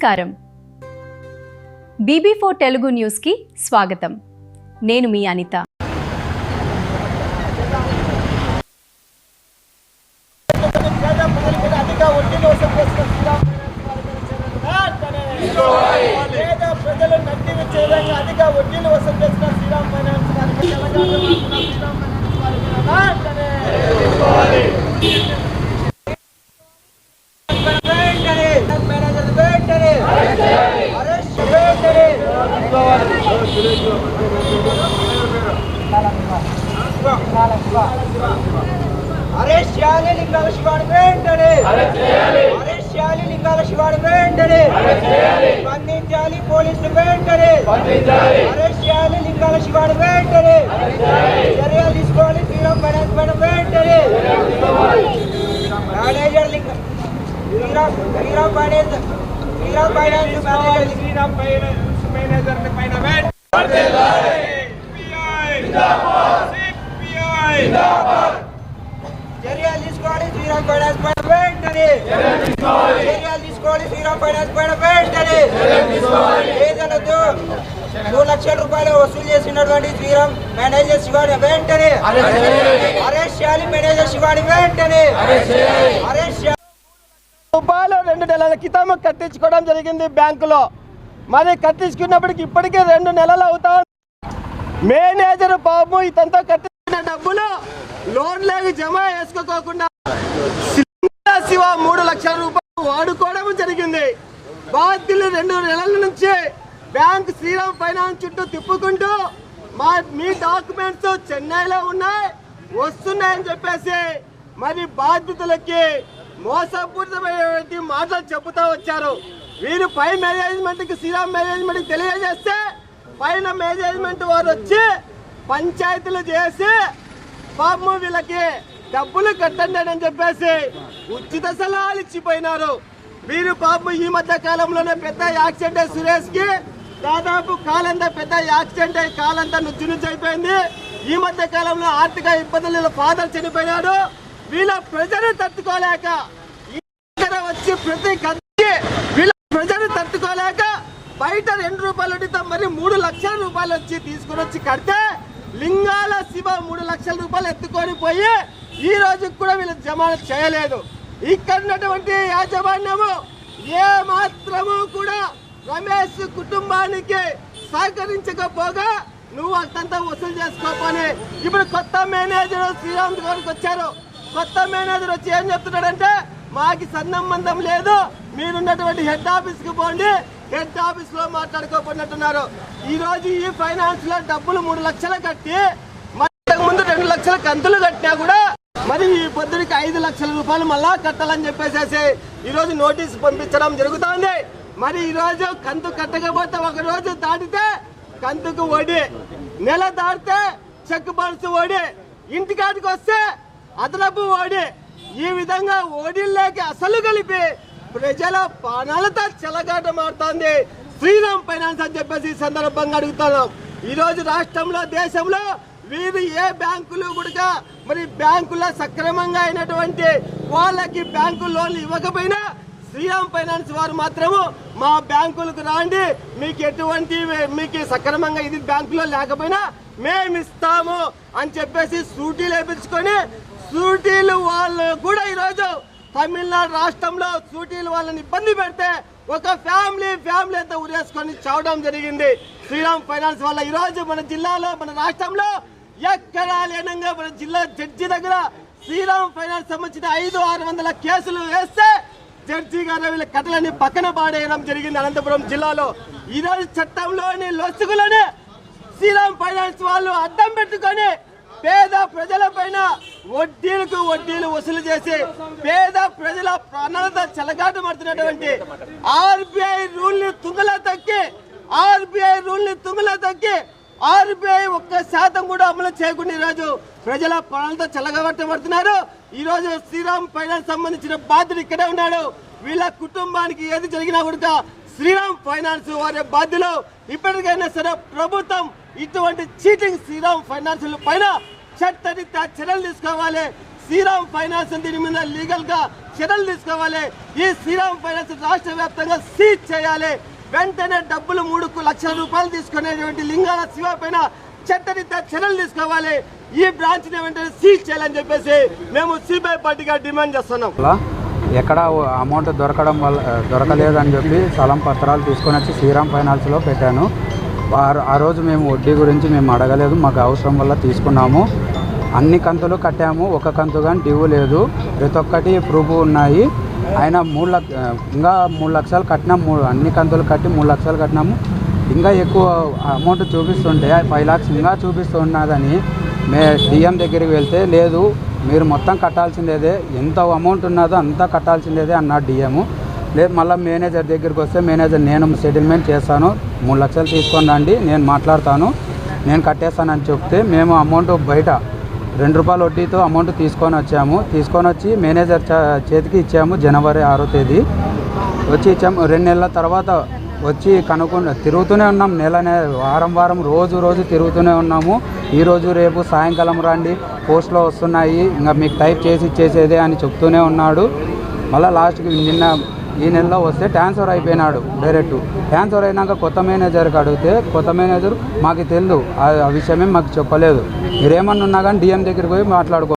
నమస్కారం. BB4 తెలుగు న్యూస్కి స్వాగతం. నేను మీ అనిత. ప్రజలు నడ్డి విచ్చేదంగా అధిక వడ్డీలు వసూలు చేసిన శ్రీరామ్ ఫైనాన్స్ అరెస్ట్ చేయాలి లింగాల శివాని వెంటనే, అరెస్ట్ చేయాలి లింగాల శివాని వెంటనే, స్పందించాలి పోలీసులు వెంటనే, అరెస్ట్ చేయాలి లింగాల శివాని వెంటనే, చర్యలు తీసుకోవాలి శ్రీరామ్ ఫైనాన్స్ పైన వెంటనే, మేనేజర్ శ్రీరామ్ ఫైనాన్స్ మేనేజర్ పైన చర్యలు తీసుకోవాలి శ్రీరామ్ ఫైనాన్స్ పైన వెంటనే, చర్యలు తీసుకోవాలి శ్రీరామ్ ఫైనాన్స్ పైన వెంటనే, ఏదనతో 2 లక్షల రూపాయలు వసూలు చేసినటువంటి శ్రీరామ్ మేనేజర్ శివాని వెంటనే అరెస్ట్ చేయాలి, మేనేజర్ శివాని వెంటనే అరెస్ట్ చేయాలి. రూపాయలు 2 నెలల క్రితం కట్టించుకోవడం జరిగింది బ్యాంకులో. మరి కట్టించుకున్నప్పటికి ఇప్పటికే 2 నెలలు అవుతా. మేనేజర్ బాబు ఇతంతా కట్టించిన డబ్బులు లోన్లకు జమ చేసుకోకుండా శివ 3 లక్షల రూపాయలు వాడుకోవడం జరిగింది. బాధ్యులు 2 నెలల నుంచి బ్యాంక్ శ్రీరామ్ ఫైనాన్స్ చుట్టూ తిప్పుకుంటూ మీ డాక్యుమెంట్స్ చెన్నైలో ఉన్నాయి వస్తున్నాయని చెప్పేసి మరి బాధ్యతలకి మోసపూరితమైన మాటలు చెబుతూ వచ్చారు. వీరు పై మేనేజ్మెంట్కి శ్రీరామ్ మేనేజ్మెంట్కి తెలియజేస్తే పైన మేనేజ్మెంట్ వారు వచ్చి పంచాయతీలు చేసి పాపము వీళ్ళకి డబ్బులు కట్టండి అని చెప్పేసి ఉచిత సలహాలు ఇచ్చిపోయినారు. వీరు పాపము ఈ మధ్య కాలంలోనే పెద్ద యాక్సిడెంట్ అయి సురేష్ కి దాదాపు కాలంతా పెద్ద యాక్సిడెంట్ అయి కాలంతా నుంచి అయిపోయింది. ఈ మధ్య కాలంలో ఆర్థిక ఇబ్బందులు ఫాదర్ చనిపోయినాడు. వీళ్ళ ప్రజలు తట్టుకోలేక వచ్చి ప్రతి గదికి వీళ్ళ ప్రజలు తట్టుకోలేక బయట 2 రూపాయలు అడిగితే మరి 3 లక్షల రూపాయలు వచ్చి తీసుకుని వచ్చి కడితే లింగాల శివ 3 లక్షల రూపాయలు ఎత్తుకొని పోయి ఈ రోజు కూడా వీళ్ళు జమ చేయలేదు. ఇక్కడ ఉన్నటువంటి యాజమాన్యము ఏ మాత్రము కూడా రమేష్ కుటుంబానికి సహకరించకపోగా నువ్వు అంతంతా వసూలు చేసుకోపని ఇప్పుడు కొత్త మేనేజర్ శ్రీరామ్ గారికి వచ్చారు. కొత్త మేనేజర్ వచ్చి ఏం చెప్తున్నాడంటే మాకి సంబంధం లేదు, మీరున్నటువంటి హెడ్ ఆఫీస్ కి పోండి, హెడ్ ఆఫీస్ లో మాట్లాడుకోబడినట్టున్నారు. ఈ రోజు ఈ ఫైనాన్స్ లో డబ్బులు 3 లక్షలు కట్టి ముందు 2 లక్షల కంతులు కట్టినా కూడా మరి ఈ పొద్దుడికి 5 లక్షల రూపాయలు మళ్ళా కట్టాలని చెప్పేసి ఈ రోజు నోటీసు పంపించడం జరుగుతోంది. మరి ఈ రోజు కంతు కట్టకపోతే 1 రోజు దాటితే కంతుకు వడ్డీ, నెల దాటితే చెక్ బౌన్స్ వడ్డీ, ఇంటికాటికి వస్తే అదనపు వడ్డీ, ఈ విధంగా వడ్డీల్లోకి అసలు కలిపి ప్రజల ప్రాణాలతో చెలగాట మారుతోంది శ్రీరామ్ ఫైనాన్స్ అని చెప్పేసి ఈ సందర్భంగా అడుగుతున్నాం. ఈ రోజు రాష్ట్రంలో దేశంలో వీరు ఏ బ్యాంకులు కూడా మరి బ్యాంకుల్లో సక్రమంగా అయినటువంటి వాళ్ళకి బ్యాంకు లోన్లు ఇవ్వకపోయినా శ్రీరామ్ ఫైనాన్స్ వారు మాత్రము మా బ్యాంకులకు రాండి, మీకు ఎటువంటి మీకు సక్రమంగా ఇది బ్యాంకులో లేకపోయినా మేము ఇస్తాము అని చెప్పేసి సూటీలు వేయించుకొని సూటీలు వాళ్ళు కూడా ఈరోజు తమిళనాడు రాష్ట్రంలో సూటీలు వాళ్ళని ఇబ్బంది పెడితే ఒక ఫ్యామిలీ అంతా ఉరేసుకొని చావడం జరిగింది శ్రీరామ్ ఫైనాన్స్ వల్ల. ఈరోజు మన జిల్లాలో మన రాష్ట్రంలో ఎక్కడా లేనంగా మన జిల్లా జడ్జి దగ్గర శ్రీరామ్ ఫైనాన్స్ సంబంధించిన 500-600 కేసులు వేస్తే జడ్జి గారు వీళ్ళ కట్టలని పక్కన పాడేయడం జరిగింది అనంతపురం జిల్లాలో. ఈరోజు చట్టంలోని లొసుగులని శ్రీరామ్ ఫైనాన్స్ వాళ్ళు అడ్డం పెట్టుకొని పేద ప్రజల పైన వడ్డీలు వసూలు చేసి పేద ప్రజల ప్రాణాలతో చెలగాట మారుతున్నటువంటి ఆర్బీఐ రూల్ ని తుంగలో తొక్కి ఆర్బీఐ 1% కూడా అమలు చేయకుండా ఈరోజు ప్రజల ప్రాణాలతో చెలగాటమాడుతున్నారు. ఈ రోజు శ్రీరామ్ ఫైనాన్స్ సంబంధించిన బాధ్యుడు ఇక్కడే ఉన్నాడు. వీళ్ళ కుటుంబానికి ఏది జరిగినా కూడా శ్రీరామ్ ఫైనాన్స్ వారి బాధ్యులు. ఇప్పటికైనా సరే ప్రభుత్వం ఇటువంటి చీటింగ్ శ్రీరామ్ ఫైనాన్స్ పైన చట్టరీత్యా చర్యలు తీసుకోవాలి. శ్రీరామ్ ఫైనాన్స్ దీని మీద లీగల్ గా చర్యలు తీసుకోవాలి. ఈ శ్రీరామ్ ఫైనాన్స్ రాష్ట్ర వ్యాప్తంగా సీజ్ చేయాలి. వెంటనే డబ్బులు 3 లక్షల రూపాయలు తీసుకునేటువంటి లింగాల శివ పైన చట్టరీత్యా చర్యలు తీసుకోవాలి. ఈ బ్రాంచ్ ని వెంటనే సీజ్ చేయాలని చెప్పేసి మేము సిపిఐ పార్టీగా డిమాండ్ చేస్తున్నాం. ఎక్కడ అమౌంట్ దొరకలేదని చెప్పి స్థలం పత్రాలు తీసుకొని వచ్చి శ్రీరామ్ ఫైనాన్స్లో పెట్టాను. ఆ రోజు మేము వడ్డీ గురించి మేము అడగలేదు, మాకు అవసరం వల్ల తీసుకున్నాము. అన్ని కంతులు కట్టాము, ఒక కంతు కానీ డ్యూ లేదు. ప్రతి ఒక్కటి ప్రూఫ్ ఉన్నాయి. ఆయన 3 లక్షలు కట్టినాం, అన్ని కంతులు కట్టి 3 లక్షలు కట్టినాము. ఇంకా ఎక్కువ అమౌంట్ చూపిస్తుంటే 5 లక్షలు ఇంకా చూపిస్తున్నదని డిఎం దగ్గరికి వెళ్తే లేదు మీరు మొత్తం కట్టాల్సిందేదే, ఎంత అమౌంట్ ఉన్నదో అంతా కట్టాల్సిందేదే అన్నాడు డిఎం. లేదు మళ్ళీ మేనేజర్ దగ్గరికి వస్తే మేనేజర్ నేను సెటిల్మెంట్ చేస్తాను, 3 లక్షలు తీసుకొని రండి, నేను మాట్లాడతాను, నేను కట్టేస్తానని చెప్తే మేము అమౌంట్ బయట 2 రూపాయల వడ్డీతో అమౌంట్ తీసుకొని వచ్చి మేనేజర్ చేతికి ఇచ్చాము. జనవరి 6వ తేదీ వచ్చి ఇచ్చాము. 2 నెలల తర్వాత వచ్చి తిరుగుతూనే ఉన్నాం. వారం రోజు తిరుగుతూనే ఉన్నాము. ఈరోజు రేపు సాయంకాలం రండి, పోస్ట్లో వస్తున్నాయి, ఇంకా మీకు టైప్ చేసి ఇచ్చేసేదే అని చెప్తూనే ఉన్నాడు. మళ్ళీ లాస్ట్కి ఈ నెలలో వస్తే ట్రాన్స్ఫర్ అయిపోయినాడు డైరెక్ట్. ట్రాన్స్ఫర్ అయినాక కొత్త మేనేజర్కి అడిగితే కొత్త మేనేజర్ మాకు తెలియదు, ఆ విషయమే మాకు చెప్పలేదు, మీరేమన్నా ఉన్నా కానీ డిఎం దగ్గరికి పోయి మాట్లాడుకో